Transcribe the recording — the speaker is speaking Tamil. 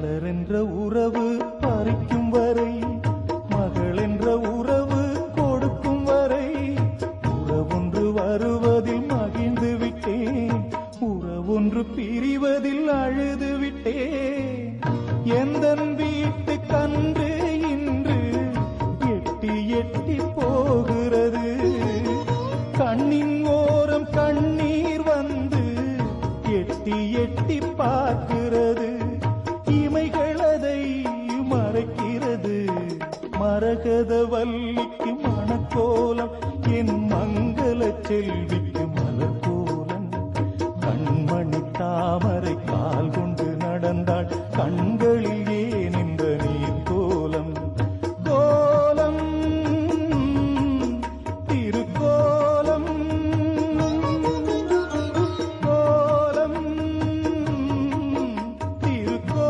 மலர் என்ற உறவு பறிக்கும் வரை, மகள் என்ற உறவு கொடுக்கும் வரை, உறவொன்று வருவதில் மகிழ்ந்து விட்டேன், உறவொன்று பிரிவதில் அழுது விட்டேன். எந்தன் வீட்டு கன்று இன்று எட்டி எட்டி போகிறது, கண்ணின் ஓரம் கண்ணீர் வந்து எட்டி எட்டி பார்க்கிறது. இமைகள் அதை மறைக்கிறது. மரகத வல்லிக்கு மணக்கோலம், என் மங்கள செல்விக்கு மலர் கோலம். கண்மணி தாமரை கால் கொண்டு நடந்தாள், கண்களில்